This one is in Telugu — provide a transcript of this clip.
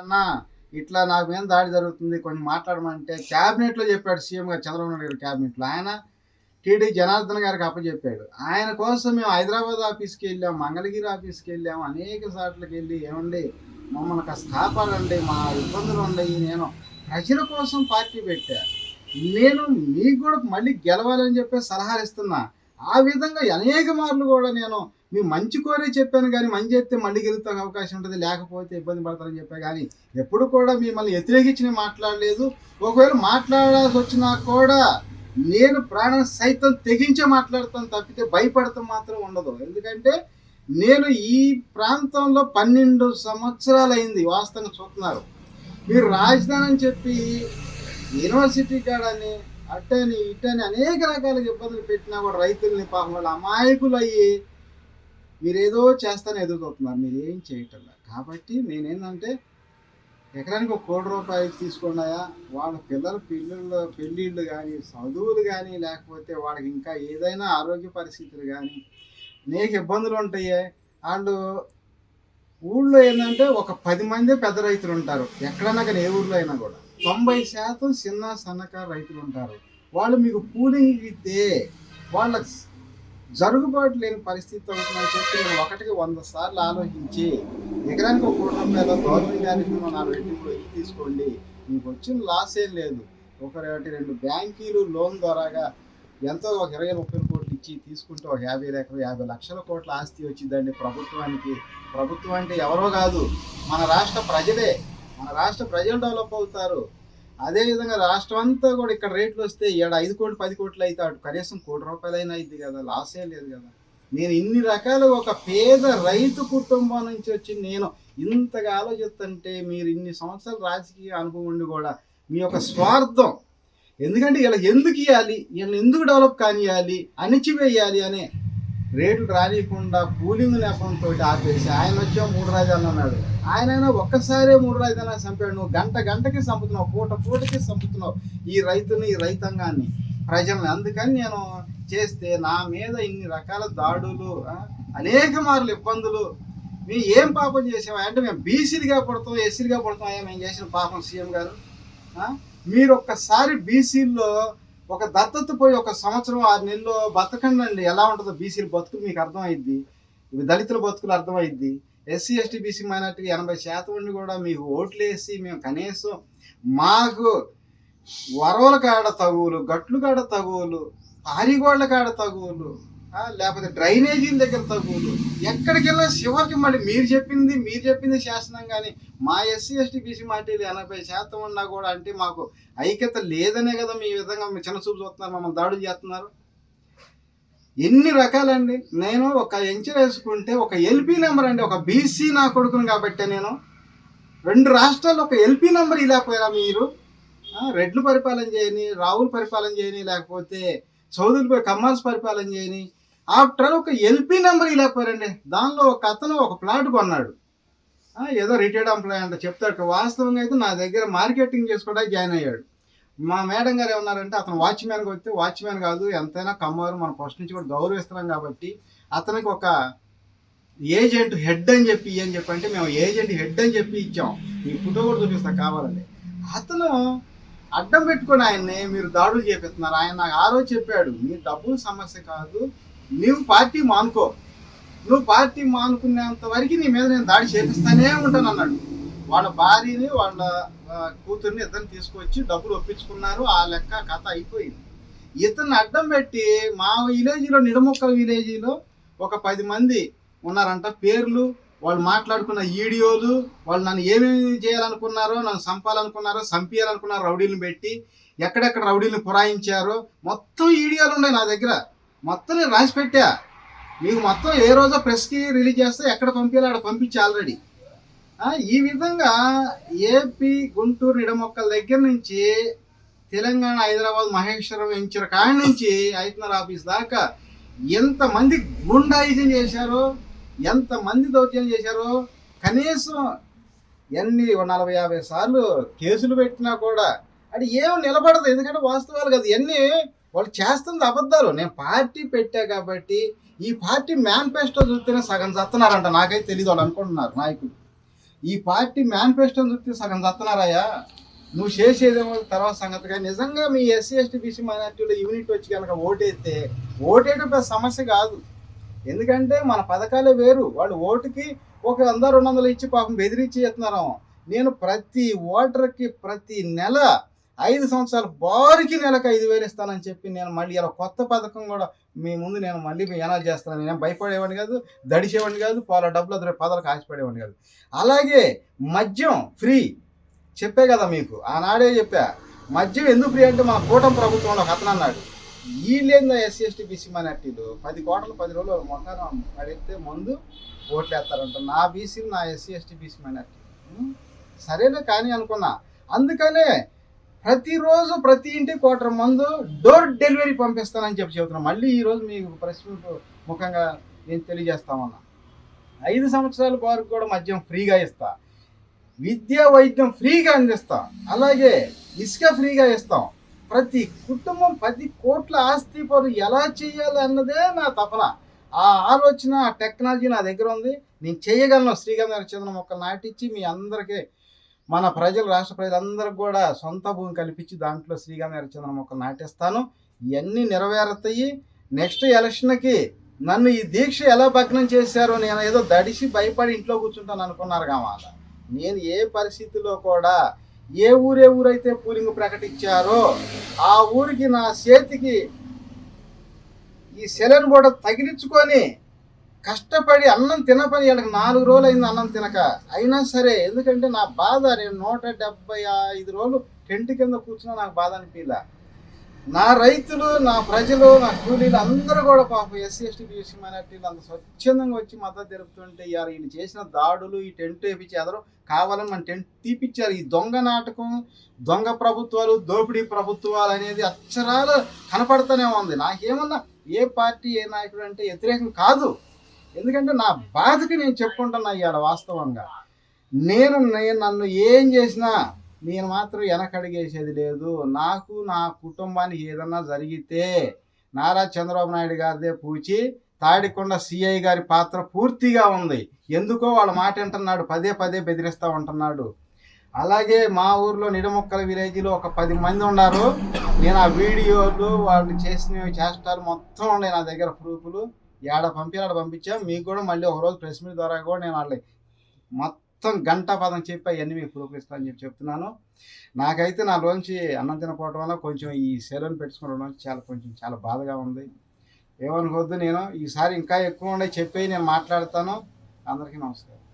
అన్నా ఇట్లా నాకు మీద దాడి జరుగుతుంది కొంచెం మాట్లాడమంటే క్యాబినెట్లో చెప్పాడు. సీఎం గారు చంద్రబాబు నాయుడు గారు క్యాబినెట్లో ఆయన టీడీ జనార్దన్ గారికి అప్పచెప్పాడు. ఆయన కోసం మేము హైదరాబాద్ ఆఫీస్కి వెళ్ళాం, మంగళగిరి ఆఫీస్కి వెళ్ళాం, అనేక సార్లకి వెళ్ళి ఏమండి మమ్మల్ని కాస్త కాపాడండి, మా ఇబ్బందులు ఉన్నాయి, నేను ప్రజల కోసం పార్టీ పెట్టా, నేను మీకు కూడా మళ్ళీ గెలవాలని చెప్పి సలహాలు ఇస్తున్నా. ఆ విధంగా అనేక మార్లు కూడా నేను మీ మంచి కోరే చెప్పాను, కానీ మంచి చెప్తే మళ్ళీ గెలుతా అవకాశం ఉంటుంది, లేకపోతే ఇబ్బంది పడతారని చెప్పా. కానీ ఎప్పుడు కూడా మిమ్మల్ని వ్యతిరేకించి మాట్లాడలేదు. ఒకవేళ మాట్లాడాల్సి వచ్చినా కూడా నేను ప్రాణం సైతం తెగించే మాట్లాడతాను తప్పితే భయపడతాం మాత్రం ఉండదు. ఎందుకంటే నేను ఈ ప్రాంతంలో 12 సంవత్సరాలు అయింది. వాస్తవంగా చూస్తున్నారు మీరు రాజధాని అని చెప్పి యూనివర్సిటీ కాడని అట్టని ఇట్టని అనేక రకాలుగా ఇబ్బందులు పెట్టినా కూడా రైతుల్ని పాపం వాళ్ళు అమాయకులు అయ్యి మీరేదో చేస్తానే ఎదుగుతున్నారు, మీరు ఏం చేయటం. కాబట్టి నేనేంటంటే ఎకరానికి 1 కోటి రూపాయలు తీసుకున్నాయా వాళ్ళ పెళ్ళిళ్ళు కానీ చదువులు కానీ లేకపోతే వాళ్ళకి ఇంకా ఏదైనా ఆరోగ్య పరిస్థితులు కానీ అనేక ఇబ్బందులు ఉంటాయి. వాళ్ళు ఊళ్ళో ఏంటంటే ఒక 10 మంది పెద్ద రైతులు ఉంటారు ఎక్కడన్నా కానీ, ఏ ఊళ్ళో అయినా కూడా 90% చిన్న సన్నకారు రైతులు ఉంటారు. వాళ్ళు మీకు కూలింగ్ ఇస్తే వాళ్ళ జరుగుబాటు లేని పరిస్థితి అవుతుందని చెప్పి నేను 1కి 100 సార్లు ఆలోచించి ఎకరానికి 1 కోటి రూపాయల గవర్నమెంట్ గారికి 4 రెట్లు తీసుకోండి, మీకు వచ్చిన లాస్ ఏం లేదు, 2 బ్యాంకీలు లోన్ ద్వారాగా ఎంతో ఒక 20-30 కోట్లు ఇచ్చి తీసుకుంటే ఒక 50 లక్షల కోట్ల ఆస్తి వచ్చిందండి ప్రభుత్వానికి. ప్రభుత్వం అంటే ఎవరో కాదు, మన రాష్ట్ర ప్రజలే. మన రాష్ట్ర ప్రజలు డెవలప్ అవుతారు. అదేవిధంగా రాష్ట్రం అంతా కూడా ఇక్కడ రేట్లు వస్తే 5 కోట్లు 10 కోట్లు అయితే అటు కనీసం 1 కోటి రూపాయలైనా అయింది కదా, లాస్ ఏం లేదు కదా. నేను ఇన్ని రకాల ఒక పేద రైతు కుటుంబం నుంచి వచ్చి నేను ఇంతగా ఆలోచిస్తుంటే మీరు ఇన్ని సంవత్సరాలు రాజకీయ అనుభవం ఉండి కూడా మీ యొక్క స్వార్థం, ఎందుకంటే ఇలా ఎందుకు ఇవ్వాలి, వీళ్ళని ఎందుకు డెవలప్ కానియాలి, అణిచివేయాలి అనే రేట్లు రానియకుండా కూలింగ్ నెపంతో ఆపేసి ఆయన వచ్చా 3 రాజధానులు అన్నాడు. ఆయనైనా ఒక్కసారే 3 రాజధానులు చంపాడు. నువ్వు గంటకి చంపుతున్నావు, పూటకి చంపుతున్నావు ఈ రైతుని, ఈ రైతాంగాన్ని, ప్రజల్ని. అందుకని నేను చేస్తే నా మీద ఇన్ని రకాల దాడులు, అనేక మార్లు ఇబ్బందులు. మేము ఏం పాపం చేసామా అంటే మేము బీసీలుగా పడతాం, ఎస్సీలుగా పడతాం, మేము చేసిన పాపం సీఎం గారు. మీరు ఒక్కసారి బీసీల్లో ఒక దత్తత పోయి 1 సంవత్సరం 6 నెలలు బతకండి అండి, ఎలా ఉంటుందో బీసీల బతుకులు మీకు అర్థమైద్ది, ఇవి దళితుల బతుకులు అర్థమైద్ది. ఎస్సీ ఎస్టీ బీసీ మైనార్టీ 80% ఉండి కూడా మీకు ఓట్లు వేసి మేము కనీసం మాకు వరవల కాడ తగువులు, గట్లు కాడ తగువులు, పారిగోళ్ల కాడ తగువులు, లేకపోతే డ్రైనేజీల దగ్గర తగువులు, ఎక్కడికి వెళ్ళినా చివరికి మళ్ళీ మీరు చెప్పింది శాసనం. కానీ మా ఎస్సీ ఎస్టీ బీసీ మైనార్టీలు 80% ఉన్నా కూడా అంటే మాకు ఐక్యత లేదనే కదా మీ విధంగా మీ చిన్న చూపు చూస్తున్నారు, మమ్మల్ని దాడులు చేస్తున్నారు. ఎన్ని రకాలండి. నేను ఒక ఎంచర్ వేసుకుంటే ఒక ఎల్పీ నెంబర్ అండి, ఒక బీసీ నా కొడుకును కాబట్టి నేను 2 రాష్ట్రాల్లో ఒక ఎల్పీ నెంబర్ ఇలాపోయారా మీరు? రెడ్లు పరిపాలన చేయని, రావులు పరిపాలన చేయని, లేకపోతే చౌదరులు కమ్మాల్స్ పరిపాలన చేయని, ఆఫ్టర్ ఒక ఎల్పీ నెంబర్ ఇలాపోయారండి. దానిలో ఒక అతను ఒక ప్లాట్ కొన్నాడు, ఏదో రిటైర్డ్ ఎంప్లాయీ అంటే చెప్తాడు. వాస్తవంగా అయితే నా దగ్గర మార్కెటింగ్ చేసుకోవడానికి జాయిన్ అయ్యాడు. మా మేడం గారు ఏమన్నారంటే అతను వాచ్మ్యాన్కి వస్తే వాచ్మ్యాన్ కాదు, ఎంతైనా కమ్మారు, మనం ఫస్ట్ నుంచి కూడా గౌరవిస్తున్నాం కాబట్టి అతనికి ఒక ఏజెంట్ హెడ్ అని చెప్పి అంటే మేము ఏజెంట్ హెడ్ అని చెప్పి ఇచ్చాం. మీ ఫోటో కూడా చూపిస్తా కావాలండి. అతను అడ్డం పెట్టుకొని ఆయన్ని మీరు దాడులు చేపిస్తున్నారు. ఆయన నాకు ఆ రోజు చెప్పాడు, నీ డబ్బుల సమస్య కాదు, నువ్వు పార్టీ మానుకో, నువ్వు పార్టీ మానుకునేంత వరకు నీ మీద నేను దాడి చేపిస్తానే ఉంటాను అన్నాడు. వాళ్ళ భార్యని వాళ్ళ కూతుర్ని ఇతను తీసుకొచ్చి డబ్బులు ఒప్పించుకున్నారు. ఆ లెక్క కథ అయిపోయింది. ఇతన్ని అడ్డం పెట్టి మా విలేజ్లో, నిడముక్కల విలేజ్లో ఒక 10 మంది ఉన్నారంట, పేర్లు, వాళ్ళు మాట్లాడుకున్న వీడియోలు, వాళ్ళు నన్ను ఏమేమి చేయాలనుకున్నారో, నన్ను చంపాలనుకున్నారో, చంపేయాలనుకున్నారో, రౌడీలను పెట్టి ఎక్కడెక్కడ రౌడీలను పురాయించారో మొత్తం వీడియోలు ఉన్నాయి నా దగ్గర. మొత్తం నేను రాసి పెట్టా మీకు. మొత్తం ఏ రోజో ప్రెస్కి రిలీజ్ చేస్తే ఎక్కడ పంపించాలో అక్కడ పంపించి ఆల్రెడీ. ఈ విధంగా ఏపీ, గుంటూరు, నిడమొక్కల దగ్గర నుంచి తెలంగాణ, హైదరాబాద్, మహేశ్వరం, వెంచర్ కాడి నుంచి ఐతనర్ ఆఫీస్ దాకా ఎంతమంది గుండాయిజం చేశారో, ఎంతమంది దౌర్జన్యం చేశారో, కనీసం 40-50 సార్లు కేసులు పెట్టినా కూడా అది ఏమో నిలబడదు. ఎందుకంటే వాస్తవాలు కదా ఇవన్నీ, వాళ్ళు చేస్తుంది అబద్ధాలు. నేను పార్టీ పెట్టా కాబట్టి ఈ పార్టీ మేనిఫెస్టో చూస్తేనే సగం చస్తున్నారంట, నాకైతే తెలియదు వాళ్ళు అనుకుంటున్నారు నాయకులు. ఈ పార్టీ మేనిఫెస్టోని చూస్తే సగం చస్తున్నారాయా. నువ్వు చేసేదేమో తర్వాత సంగతిగా. నిజంగా మీ ఎస్సీ ఎస్టీ బీసీ మైనార్టీలో యూనిట్ వచ్చి కనుక ఓటేస్తే ఓటేయడం పెద్ద సమస్య కాదు. ఎందుకంటే మన పథకాలే వేరు. వాళ్ళు ఓటుకి ఒక 100-200 ఇచ్చి పాపం బెదిరించి చేస్తున్నారా. నేను ప్రతి ఓటర్కి ప్రతి నెల 5 సంవత్సరాలు బారికి నెలకు 5,000 ఇస్తానని చెప్పి నేను మళ్ళీ ఇలా కొత్త పథకం కూడా మీ ముందు నేను మళ్ళీ అనౌన్స్ చేస్తాను. నేను భయపడేవాడిని కాదు, దడిచేవాడిని కాదు, పోల డబ్బులు పదలకు ఆశపడేవాడిని కాదు. అలాగే మద్యం ఫ్రీ చెప్పే కదా మీకు, ఆనాడే చెప్పా. మద్యం ఎందుకు ఫ్రీ అంటే మన కూటమి ప్రభుత్వంలో ఒక అతను అన్నాడు, వీళ్ళేందా ఎస్సీ ఎస్టీ బీసీ మైనార్టీలు 10 కోట్ల 10 రోజులు మొత్తం పడితే ముందు ఓట్లు వేస్తారంట నా బీసీలు, నా ఎస్సీ ఎస్టీ బీసీ మైనార్టీ. సరేలే కానీ అనుకున్నా. అందుకనే ప్రతిరోజు ప్రతి ఇంటికి క్వార్టర్ మందు డోర్ డెలివరీ పంపిస్తానని చెప్పి చెబుతున్నాను. మళ్ళీ ఈరోజు మీకు ప్రెస్ ముఖంగా నేను తెలియజేస్తామన్నా. 5 సంవత్సరాల వరకు కూడా మద్యం ఫ్రీగా ఇస్తా, విద్యా వైద్యం ఫ్రీగా అందిస్తాం, అలాగే ఇసుక ఫ్రీగా ఇస్తాం. ప్రతి కుటుంబం 10 కోట్ల ఆస్తి పరు ఎలా చేయాలి అన్నదే నా తపన. ఆ ఆలోచన, ఆ టెక్నాలజీ నా దగ్గర ఉంది. నేను చేయగలను. శ్రీగంధ చంద్ర మొక్కలు నాటించి మీ అందరికీ, మన ప్రజలు, రాష్ట్ర ప్రజలందరికీ కూడా సొంత భూమి కల్పించి దాంట్లో శ్రీగంధ చంద్ర మొక్కలు నాటిస్తాను. ఇవన్నీ నెరవేరుతాయి. నెక్స్ట్ ఎలక్షన్కి నన్ను ఈ దీక్ష ఎలా భగ్నం చేశారో, నేను ఏదో దడిసి భయపడి ఇంట్లో కూర్చుంటాను అనుకున్నారు కావాల. నేను ఏ పరిస్థితిలో కూడా ఏ ఊరైతే పూలింగ్ ప్రకటించారో ఆ ఊరికి నా చేతికి ఈ సెలన్ కూడా తగిలించుకొని కష్టపడి అన్నం తినపని వీళ్ళకి 4 రోజులు అయింది అన్నం తినక. అయినా సరే, ఎందుకంటే నా బాధ, నేను 175 రోజులు టెంట్ కింద కూర్చున్నా నాకు బాధ అనిపించలే. నా రైతులు, నా ప్రజలు, నా కూలీలు అందరూ కూడా పాపం ఎస్సీ ఎస్టీ బీసీ మైనార్టీలు అంత స్వచ్ఛందంగా వచ్చి మద్దతు తెలుపుతుంటే వీళ్ళు చేసిన దాడులు, ఈ టెంట్ వేపించి ఎదరో కావాలని మన టెంట్ తీపిచ్చారు. ఈ దొంగ నాటకం, దొంగ ప్రభుత్వాలు, దోపిడీ ప్రభుత్వాలు అనేది అక్షరాలు కనపడుతూనే ఉంది. నాకేమన్నా ఏ పార్టీ, ఏ నాయకుడు అంటే వ్యతిరేకం కాదు. ఎందుకంటే నా బాధకి నేను చెప్పుకుంటున్నా ఇవాళ. వాస్తవంగా నన్ను ఏం చేసినా నేను మాత్రం వెనకడిగేసేది లేదు. నాకు, నా కుటుంబానికి ఏదన్నా జరిగితే నారా చంద్రబాబు నాయుడు గారిదే పూచి, తాడికొండ సిఐ గారి పాత్ర పూర్తిగా ఉంది. ఎందుకో వాళ్ళ మాట వింటున్నాడు, పదే బెదిరిస్తూ ఉంటున్నాడు. అలాగే మా ఊర్లో నిడముక్కల విలేజ్లో ఒక 10 మంది ఉన్నారు. నేను ఆ వీడియోలు, వాళ్ళు చేసిన చేష్టాలు మొత్తం ఉన్నాయి నా దగ్గర, ప్రూఫ్లు. ఏడ పంపించా. మీకు కూడా మళ్ళీ ఒకరోజు ప్రెస్ మీట్ ద్వారా కూడా నేను వాళ్ళకి మొత్తం గంట పదం చెప్పి అవన్నీ మీకు ప్రూఫ్ ఇస్తానని చెప్తున్నాను. నాకైతే నా లోంచి అన్నం తినపోవడం వల్ల కొంచెం ఈ సెలవును పెట్టుకోవడం చాలా బాధగా ఉంది. ఏమనుకోవద్దు. నేను ఈసారి ఇంకా ఎక్కువ ఉండే చెప్పి నేను మాట్లాడతాను. అందరికీ నమస్కారం.